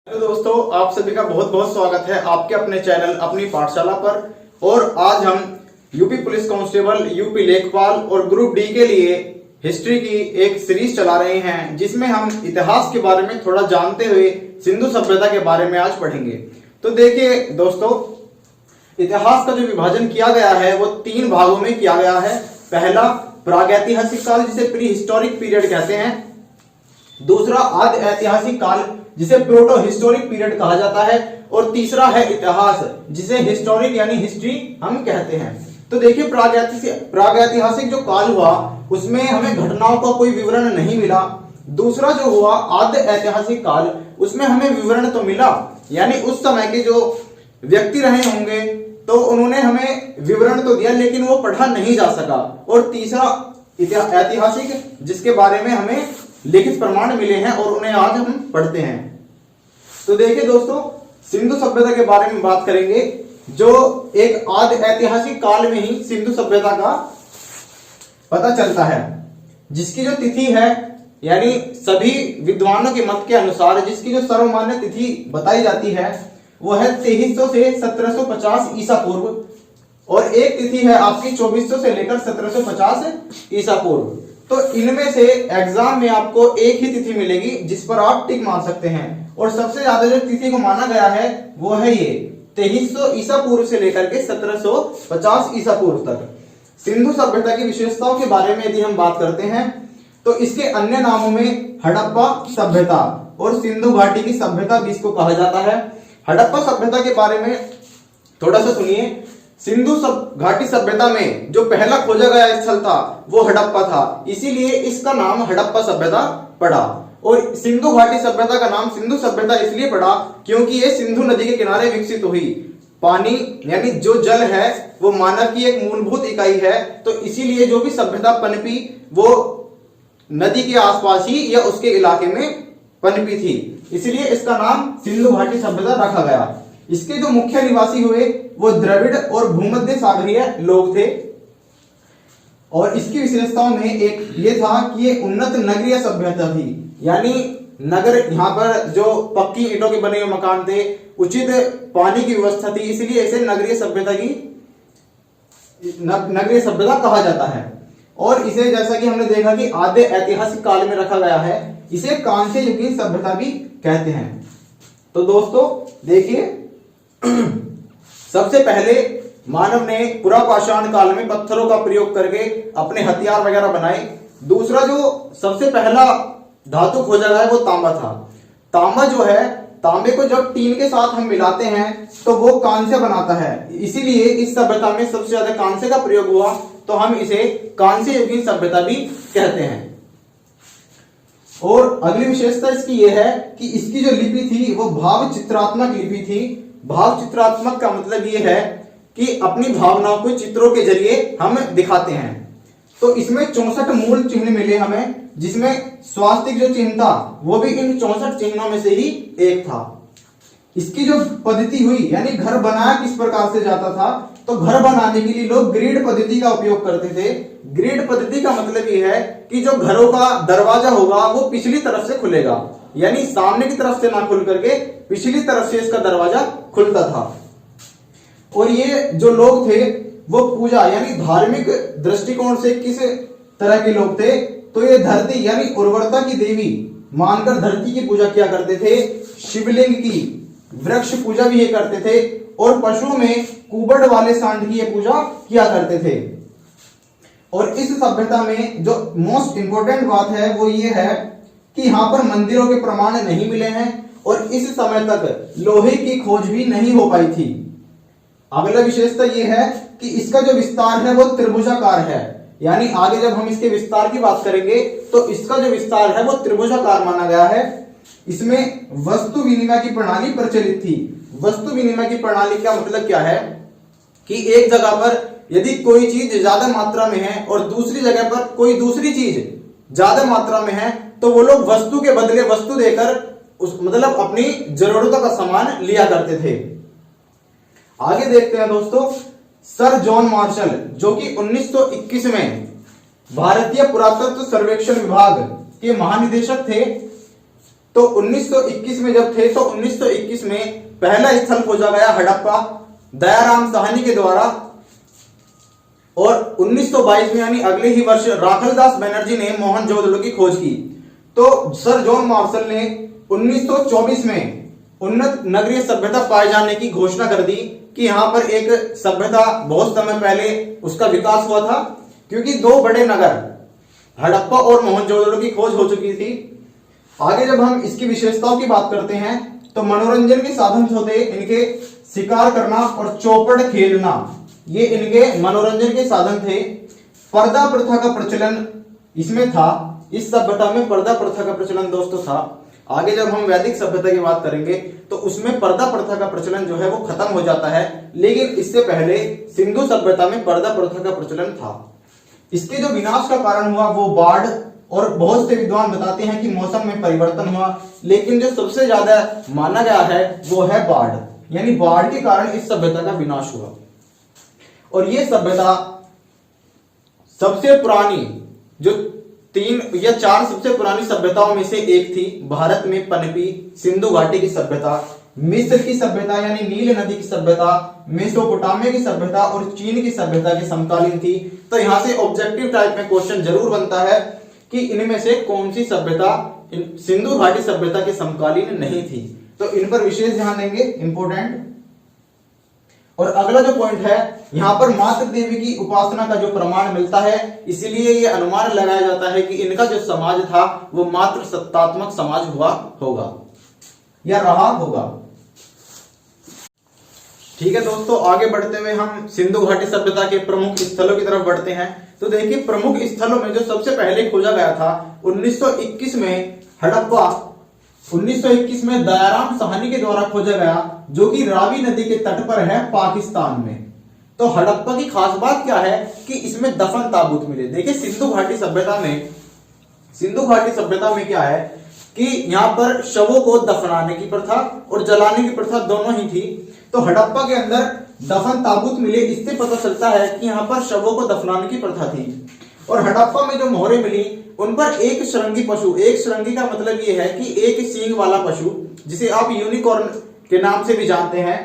Hello दोस्तों, आप सभी का बहुत बहुत स्वागत है आपके अपने चैनल अपनी पाठशाला पर। और आज हम यूपी पुलिस कांस्टेबल, यूपी लेखपाल और ग्रुप डी के लिए हिस्ट्री की एक सीरीज चला रहे हैं, जिसमें हम इतिहास के बारे में थोड़ा जानते हुए सिंधु सभ्यता के बारे में आज पढ़ेंगे। तो देखिए दोस्तों, इतिहास का जो विभाजन किया गया है वो 3 भागों में किया गया है। पहला प्रागैतिहासिक काल, जिसे प्री हिस्टोरिक पीरियड कहते हैं। दूसरा आदि ऐतिहासिक काल, जिसे प्रोटो हिस्टोरिक पीरियड कहा जाता है। और तीसरा है इतिहास, जिसे हिस्टोरिक यानी हिस्ट्री हम कहते हैं। तो देखिए, प्रागैतिहासिक जो काल हुआ उसमें हमें घटनाओं का कोई विवरण नहीं मिला। दूसरा जो हुआ आद्य ऐतिहासिक काल, उसमें हमें विवरण तो मिला, यानी उस समय के जो व्यक्ति रहे होंगे तो उन्होंने हमें विवरण तो दिया, लेकिन वो पढ़ा नहीं जा सका। और तीसरा ऐतिहासिक, जिसके बारे में हमें लिखित प्रमाण मिले हैं और उन्हें आज हम पढ़ते हैं। तो देखिए दोस्तों, सिंधु सभ्यता के बारे में बात करेंगे, जो एक आदि ऐतिहासिक काल में ही सिंधु सभ्यता का पता चलता है, जिसकी जो तिथि है, यानी सभी विद्वानों के मत के अनुसार जिसकी जो सर्वमान्य तिथि बताई जाती है वो है 2300 से 1750 ईसा पूर्व। और एक तिथि है आपकी 2400 से लेकर 1750 ईसा पूर्व। तो इनमें से एग्जाम में आपको एक ही तिथि मिलेगी जिस पर आप टिक मार सकते हैं। और सबसे ज्यादा जो तिथि को माना गया है वो है ये 2300 ईसा पूर्व से लेकर के 1750 ईसा पूर्व तक। सिंधु सभ्यता की विशेषताओं के बारे में यदि हम बात करते हैं तो इसके अन्य नामों में हड़प्पा सभ्यता और सिंधु घाटी की सभ्यता भी इसको कहा जाता है। हड़प्पा सभ्यता के बारे में थोड़ा सा सुनिए। सिंधु घाटी सभ्यता में जो पहला खोजा गया स्थल था वो हड़प्पा था, इसीलिए इसका नाम हड़प्पा सभ्यता पड़ा। और सिंधु घाटी सभ्यता का नाम सिंधु सभ्यता इसलिए पड़ा क्योंकि ये सिंधु नदी के किनारे विकसित हुई। पानी यानी जो जल है वो मानव की एक मूलभूत इकाई है, तो इसीलिए जो भी सभ्यता पनपी वो नदी के आसपास ही या उसके इलाके में पनपी थी, इसलिए इसका नाम सिंधु घाटी सभ्यता रखा गया। इसके जो मुख्य निवासी हुए वो द्रविड़ और भूमध्य सागरीय लोग थे। और इसकी विशेषताओं में एक ये था कि ये उन्नत नगरीय सभ्यता थी, यानी नगर, यहाँ पर जो पक्की ईंटों के बने हुए मकान थे, उचित पानी की व्यवस्था थी, इसलिए इसे नगरीय सभ्यता कहा जाता है। और इसे जैसा कि हमने देखा कि आद्य ऐतिहासिक काल में रखा गया है, इसे कांस्य युगीन सभ्यता भी कहते हैं। तो दोस्तों देखिए, सबसे पहले मानव ने पुरापाषाण काल में पत्थरों का प्रयोग करके अपने हथियार वगैरह बनाए। दूसरा जो सबसे पहला धातु खोजा गया है वो तांबा था। तांबा जो है, तांबे को जब टीन के साथ हम मिलाते हैं तो वो कांस्य बनाता है, इसीलिए इस सभ्यता में सबसे ज्यादा कांस्य का प्रयोग हुआ, तो हम इसे कांस्य युगीन सभ्यता भी कहते हैं। और अगली विशेषता इसकी यह है कि इसकी जो लिपि थी वो भाव चित्रात्मक लिपि थी। भाव चित्रात्मक का मतलब यह है कि अपनी भावनाओं को चित्रों के जरिए हम दिखाते हैं। तो इसमें 64 मूल चिन्ह मिले हमें, जिसमें स्वास्तिक जो चिन्ह था वो भी इन 64 चिन्हों में से ही एक था। इसकी जो पद्धति हुई, यानी घर बनाया किस प्रकार से जाता था, तो घर बनाने के लिए लोग ग्रिड पद्धति का उपयोग करते थे। ग्रिड पद्धति का मतलब यह है कि जो घरों का दरवाजा होगा वो पिछली तरफ से खुलेगा, यानी सामने की तरफ से ना खुल करके पिछली तरफ से इसका दरवाजा खुलता था। और ये जो लोग थे वो पूजा यानी धार्मिक दृष्टिकोण से किस तरह के लोग थे, तो ये धरती यानी उर्वरता की देवी मानकर धरती की पूजा किया करते थे। शिवलिंग की, वृक्ष पूजा भी ये करते थे। और पशुओं में कुबड़ वाले सांड की ये पूजा किया करते थे। और इस सभ्यता में जो मोस्ट इंपोर्टेंट बात है वो ये है कि यहाँ पर मंदिरों के प्रमाण नहीं मिले हैं और इस समय तक लोहे की खोज भी नहीं हो पाई थी। अगला विशेषता ये है कि इसका जो विस्तार है वो त्रिभुजाकार है, यानी आगे जब हम इसके विस्तार की बात करेंगे तो इसका जो विस्तार है वो त्रिभुजाकार माना गया है। इसमें वस्तु विनिमय की प्रणाली प्रचलित थी। वस्तु विनिमय की प्रणाली का मतलब क्या है कि एक जगह पर यदि कोई चीज ज्यादा मात्रा में है और दूसरी जगह पर कोई दूसरी चीज ज्यादा मात्रा में है, तो वो लोग वस्तु के बदले वस्तु देकर मतलब अपनी जरूरतों का सामान लिया करते थे। आगे देखते हैं दोस्तों, सर जॉन मार्शल, जो कि 1921 में भारतीय पुरातत्व सर्वेक्षण विभाग के महानिदेशक थे, तो 1921 में जब थे तो 1921 में पहला स्थल खोजा गया हड़प्पा दयाराम साहनी के द्वारा, और 1922 में यानी अगले ही वर्ष राखलदास बनर्जी ने मोहनजोदड़ो की खोज की। तो सर जॉन मार्शल ने 1924 में उन्नत नगरीय सभ्यता पाए जाने की घोषणा कर दी कि यहां पर एक सभ्यता बहुत समय पहले उसका विकास हुआ था, क्योंकि दो बड़े नगर हड़प्पा और मोहनजोदड़ो की खोज हो चुकी थी। आगे जब हम इसकी विशेषताओं की बात करते हैं तो मनोरंजन के साधन होते इनके शिकार करना और चौपड़ खेलना, ये इनके मनोरंजन के साधन थे। पर्दा प्रथा का प्रचलन इसमें था, इस सभ्यता में पर्दा प्रथा का प्रचलन दोस्तों था। आगे जब हम वैदिक सभ्यता की बात करेंगे तो उसमें पर्दा प्रथा का प्रचलन जो है वो खत्म हो जाता है, लेकिन इससे पहले सिंधु सभ्यता में पर्दा प्रथा का प्रचलन था। इसके जो विनाश का कारण हुआ वो बाढ़, और बहुत से विद्वान बताते हैं कि मौसम में परिवर्तन हुआ, लेकिन जो सबसे ज्यादा माना गया है वो है बाढ़, यानी बाढ़ के कारण इस सभ्यता का विनाश हुआ। और ये सभ्यता सबसे पुरानी, जो 3 या 4 सबसे पुरानी सभ्यताओं में से एक थी। भारत में पनपी सिंधु घाटी की सभ्यता, मिस्र की सभ्यता यानी नील नदी की सभ्यता, मेसोपोटामिया की सभ्यता और चीन की सभ्यता के समकालीन थी। तो यहां से ऑब्जेक्टिव टाइप में क्वेश्चन जरूर बनता है कि इनमें से कौन सी सभ्यता सिंधु घाटी सभ्यता के समकालीन नहीं थी। तो इन पर विशेष ध्यान देंगे, इंपोर्टेंट। और अगला जो पॉइंट है, यहां पर मातृ देवी की उपासना का जो प्रमाण मिलता है, इसलिए यह अनुमान लगाया जाता है कि इनका जो समाज था वो मातृ सत्तात्मक समाज हुआ होगा या रहा होगा। ठीक है दोस्तों, आगे बढ़ते हुए हम सिंधु घाटी सभ्यता के प्रमुख स्थलों की तरफ बढ़ते हैं। तो देखिए, प्रमुख स्थलों में जो सबसे पहले खोजा गया था 1921 में हड़प्पा, 1921 में दयाराम साहनी के द्वारा खोजा गया, जो कि रावी नदी के तट पर है पाकिस्तान में। तो हड़प्पा की खास बात क्या है कि इसमें दफन ताबूत मिले। देखिए, सिंधु घाटी सभ्यता में क्या है कि यहाँ पर शवों को दफनाने की प्रथा और जलाने की प्रथा दोनों ही थी। तो हड़प्पा के अंदर दफन ताबूत मिले, इससे पता चलता है कि यहाँ पर शवों को दफनाने की प्रथा थी। और हड़प्पा में जो मोहरें मिली उन पर एक श्रृंगी पशु, एक श्रृंगी का मतलब ये है कि एक सींग वाला पशु, जिसे आप यूनिकॉर्न के नाम से भी जानते हैं,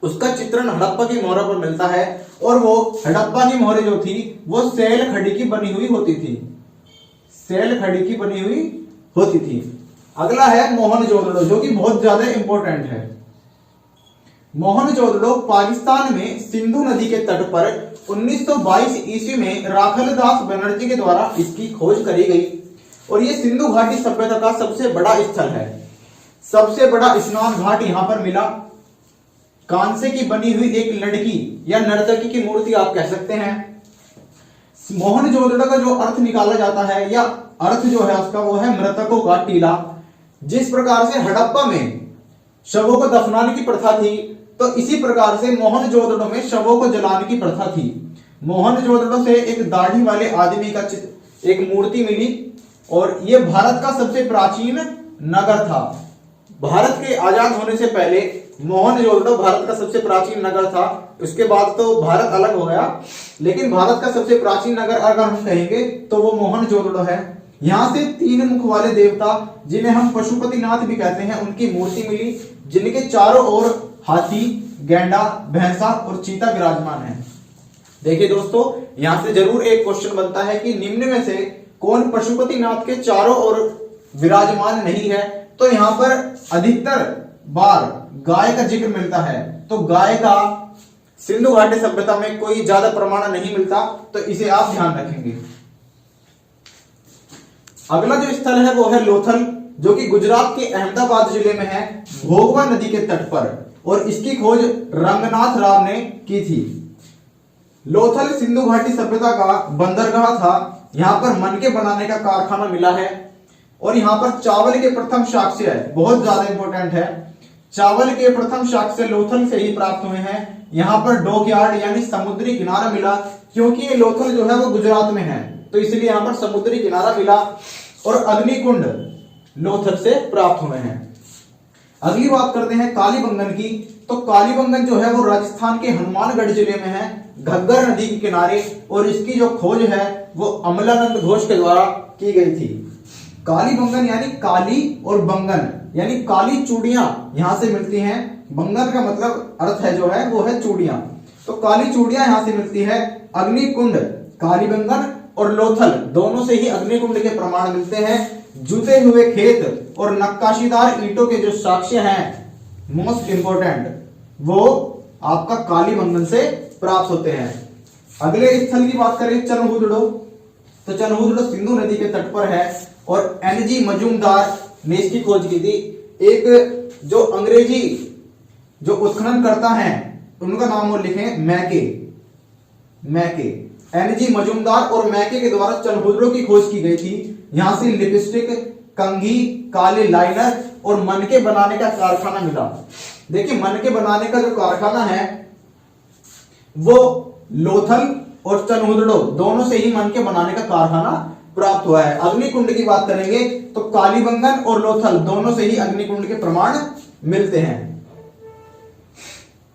उसका चित्रण हड़प्पा की मोहरों पर मिलता है। और वो हड़प्पा की मोहरें जो थी वो सैल खड़ी की बनी हुई होती थी, सैल खड़ी की बनी हुई होती थी। अगला है मोहनजोदड़ो, जो कि बहुत ज्यादा इंपॉर्टेंट है। मोहनजोदड़ो पाकिस्तान में सिंधु नदी के तट पर 1922 ईस्वी में राखलदास बनर्जी के द्वारा इसकी खोज करी गई। और ये सिंधु घाटी सभ्यता का सबसे बड़ा स्थल है। सबसे बड़ा स्नान घाट यहां पर मिला। कांसे की बनी हुई एक लड़की या नर्तकी की मूर्ति आप कह सकते हैं। मोहनजोदड़ो का जो अर्थ निकाला जाता है या अर्थ जो है उसका वो है मृतकों का टीला। जिस प्रकार से हड़प्पा में शवों को दफनाने की प्रथा थी, तो इसी प्रकार से मोहनजोदड़ो में शवों को जलाने की प्रथा थी। मोहनजोदड़ो से एक दाढ़ी वाले आदमी का एक मूर्ति मिली, और यह भारत का सबसे प्राचीन नगर था। भारत के आजाद होने से पहले मोहनजोदड़ो भारत का सबसे प्राचीन नगर था। उसके बाद तो भारत अलग हो गया, लेकिन भारत का सबसे प्राचीन नगर अगर हम कहेंगे तो वो मोहनजोदड़ो है। यहां से 3 मुख वाले देवता, जिन्हें हम पशुपतिनाथ भी कहते हैं, उनकी मूर्ति मिली, जिनके चारों ओर हाथी, गैंडा, भैंसा और चीता विराजमान है। देखिए दोस्तों, यहां से जरूर एक क्वेश्चन बनता है कि निम्न में से कौन पशुपतिनाथ के चारों ओर विराजमान नहीं है। तो यहां पर अधिकतर बार गाय का जिक्र मिलता है, तो गाय का सिंधु घाटी सभ्यता में कोई ज्यादा प्रमाण नहीं मिलता, तो इसे आप ध्यान रखेंगे। अगला जो स्थल है वो है लोथल, जो कि गुजरात के अहमदाबाद जिले में है, भोगवा नदी के तट पर, और इसकी खोज रंगनाथ राव ने की थी। लोथल सिंधु घाटी सभ्यता का बंदरगाह था। यहां पर मनके बनाने का कारखाना मिला है, और यहां पर चावल के प्रथम साक्ष्य है, बहुत ज्यादा इंपॉर्टेंट है। चावल के प्रथम साक्ष्य लोथल से ही प्राप्त हुए हैं। यहां पर डॉकयार्ड यानी समुद्री किनारा मिला, क्योंकि ये लोथल जो है वो गुजरात में है, तो इसलिए यहां पर समुद्री किनारा मिला। और अग्निकुंड लोथल से प्राप्त हुए हैं। अगली बात करते हैं कालीबंगन की। तो कालीबंगन जो है वो राजस्थान के हनुमानगढ़ जिले में है, घग्गर नदी के किनारे, और इसकी जो खोज है वो अमलानंद घोष के द्वारा की गई थी। कालीबंगन यानी काली और बंगन यानी काली चूड़ियां यहां से मिलती हैं। बंगन का मतलब अर्थ है जो है वो है चूड़ियां, तो काली चूड़ियां यहां से मिलती है। अग्निकुंड, कालीबंगन और लोथल दोनों से ही अग्निकुंड के प्रमाण मिलते हैं। जुते हुए खेत और नक्काशीदार ईंटों के जो साक्ष्य हैं, मोस्ट इंपोर्टेंट, वो आपका कालीबंगन से प्राप्त होते हैं। अगले स्थल की बात करें चनहुदड़ो, तो चनहुदड़ो सिंधु नदी के तट पर है और एनजी मजूमदार ने इसकी खोज की थी। एक जो अंग्रेजी जो उत्खनन करता है उनका नाम वो लिखें, मैके एनजी मजूमदार और मैके के द्वारा चनहुदड़ो की खोज की गई थी। यहां से लिपस्टिक, कंघी, काले लाइनर और मनके बनाने का कारखाना मिला। देखिए मनके बनाने का जो कारखाना है वो लोथल और चनहुदड़ो दोनों से ही मनके बनाने का कारखाना प्राप्त हुआ है। अग्निकुंड की बात करेंगे तो कालीबंगन और लोथल दोनों से ही अग्निकुंड के प्रमाण मिलते हैं।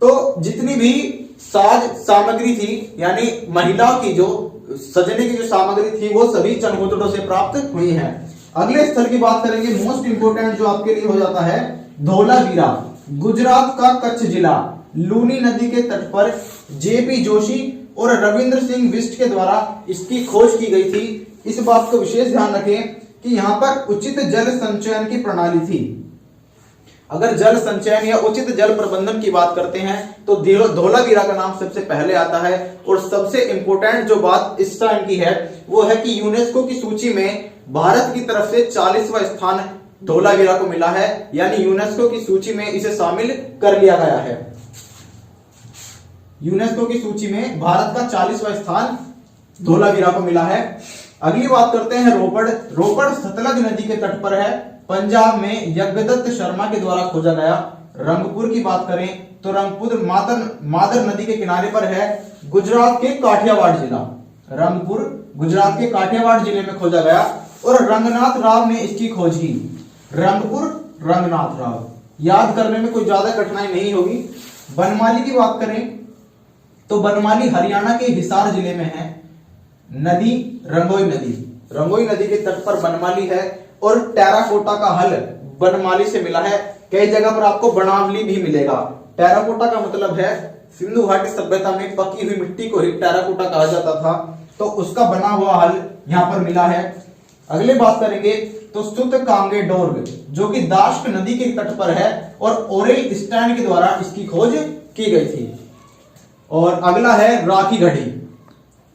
तो जितनी भी साज सामग्री थी यानी महिलाओं की जो सजने की जो सामग्री थी वो सभी चनहुदड़ो से प्राप्त हुई है। अगले स्थल की बात करेंगे, मोस्ट इंपोर्टेंट जो आपके लिए हो जाता है धोलावीरा, गुजरात का कच्छ जिला, लूनी नदी के तट पर जेपी जोशी और रविंद्र सिंह बिष्ट के द्वारा इसकी खोज की गई थी। इस बात को विशेष ध्यान रखें कि यहां पर उचित जल संचयन की प्रणाली थी। अगर जल संचयन या उचित जल प्रबंधन की बात करते हैं तो धोलावीरा का नाम सबसे पहले आता है। और सबसे इंपोर्टेंट जो बात इस टाइम की है वो है कि यूनेस्को की सूची में भारत की तरफ से 40वां स्थान धोलावीरा को मिला है, यानी यूनेस्को की सूची में इसे शामिल कर लिया गया है। यूनेस्को की सूची में भारत का 40वां स्थान धोलावीरा को मिला है। अगली बात करते हैं रोपड़ सतलज नदी के तट पर है, पंजाब में यज्ञदत्त शर्मा के द्वारा खोजा गया। रंगपुर की बात करें तो रंगपुर मादर नदी के किनारे पर है, गुजरात के काठियावाड़ जिला। रंगपुर गुजरात के काठियावाड़ जिले में खोजा गया और रंगनाथ राव ने इसकी खोज की। रंगपुर रंगनाथ राव, याद करने में कोई ज्यादा कठिनाई नहीं होगी। बनमाली की बात करें तो बनमाली हरियाणा के हिसार जिले में है। नदी रंगोई नदी के तट पर बनमाली है और टेराकोटा का हल बनमाली से मिला है। कई जगह पर आपको बनावली भी मिलेगा। टेराकोटा का मतलब है सिंधु घाटी सभ्यता में पकी हुई मिट्टी को ही टेराकोटा कहा जाता था, तो उसका बना हुआ हल यहां पर मिला है। अगले बात करेंगे तो सुत कांगे डोर्ग जो कि दाश्क नदी के तट पर है और ओरेल स्टैन के द्वारा इसकी खोज की गई थी। और अगला है राखी घड़ी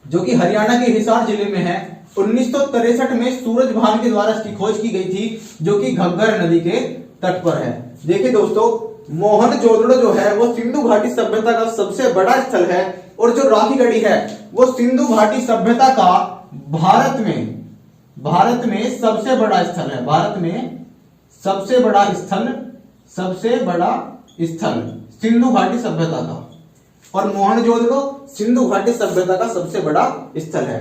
जो कि हरियाणा के हिसार जिले में है। 1963 में सूरजभान के द्वारा इसकी खोज की गई थी जो कि घग्गर नदी के तट पर है। देखिए दोस्तों, मोहनजोदड़ो जो है वो सिंधु घाटी सभ्यता का सबसे बड़ा स्थल है और जो राखी गढ़ी है वो सिंधु घाटी सभ्यता का भारत में सबसे बड़ा स्थल है। भारत में सबसे बड़ा स्थल सिंधु घाटी सभ्यता का, और मोहनजोदड़ो सिंधु घाटी सभ्यता का सबसे बड़ा स्थल है।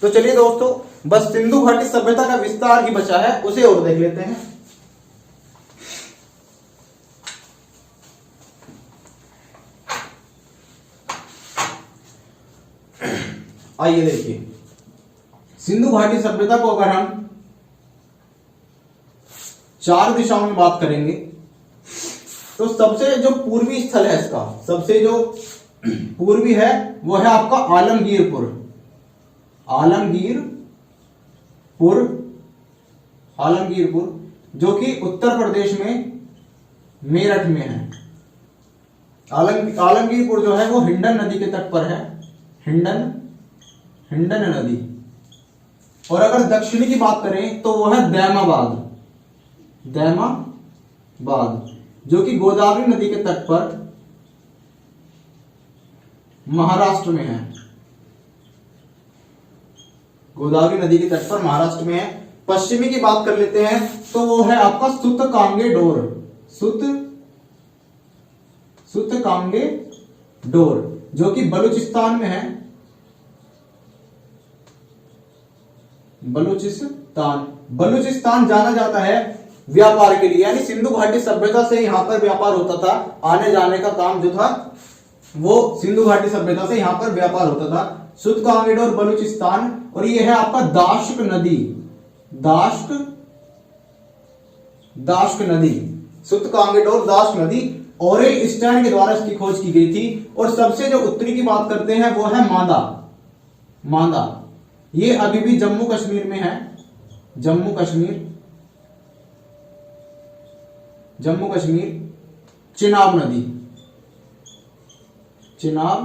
तो चलिए दोस्तों, बस सिंधु घाटी सभ्यता का विस्तार ही बचा है, उसे और देख लेते हैं। आइए देखिए, सिंधु घाटी सभ्यता को अगर हम 4 दिशाओं में बात करेंगे तो सबसे जो पूर्वी स्थल है इसका, सबसे जो पूर्वी है वो है आपका आलमगीरपुर जो कि उत्तर प्रदेश में मेरठ में है। आलमगीरपुर जो है वो हिंडन नदी के तट पर है, हिंडन नदी। और अगर दक्षिणी की बात करें तो वो है दैमाबाद जो कि गोदावरी नदी के तट पर महाराष्ट्र में है। गोदावरी नदी के तट पर महाराष्ट्र में है। पश्चिमी की बात कर लेते हैं तो वो है आपका सुतकांगे डोर जो कि बलूचिस्तान में है। बलूचिस्तान जाना जाता है व्यापार के लिए, यानी सिंधु घाटी सभ्यता से यहां पर व्यापार होता था। आने जाने का काम जो था वो सिंधु घाटी सभ्यता से यहां पर व्यापार होता था। सुतकांगे डोर बलूचिस्तान, और ये है आपका दाश्क दाश्क नदी, सुतकांगेडोर दाश्क नदी ऑरेल स्टैन के द्वारा इसकी खोज की गई थी। और सबसे जो उत्तरी की बात करते हैं वो है मांदा। मांदा ये अभी भी जम्मू कश्मीर में है। जम्मू कश्मीर चिनाब नदी, चिनाब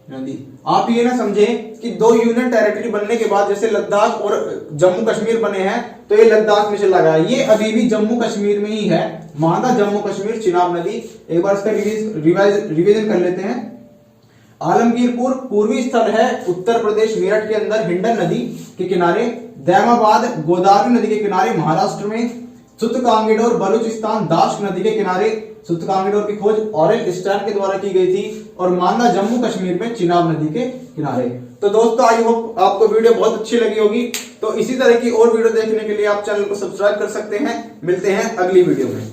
नदी। आप ये ना समझे कि दो यूनियन टेरिटरी बनने के बाद जैसे लद्दाख और जम्मू कश्मीर बने हैं तो ये लद्दाख में चला गया, ये अभी भी जम्मू कश्मीर में ही है। मांदा जम्मू कश्मीर चिनाब नदी। एक बार इसका रिवीजन कर लेते हैं। आलमगीरपुर पूर्वी स्थल है उत्तर प्रदेश मेरठ के अंदर हिंडन नदी के किनारे। दैमाबाद गोदावरी नदी के किनारे महाराष्ट्र में। सुतकांगेडोर बलूचिस्तान दाश्क नदी के किनारे। सुतकांगेडोर की खोज ऑरेल स्टैन के द्वारा की गई थी। और मांदा जम्मू कश्मीर में चिनाब नदी के किनारे। तो दोस्तों आई होप आपको वीडियो बहुत अच्छी लगी होगी। तो इसी तरह की और वीडियो देखने के लिए आप चैनल को सब्सक्राइब कर सकते हैं। मिलते हैं अगली वीडियो में।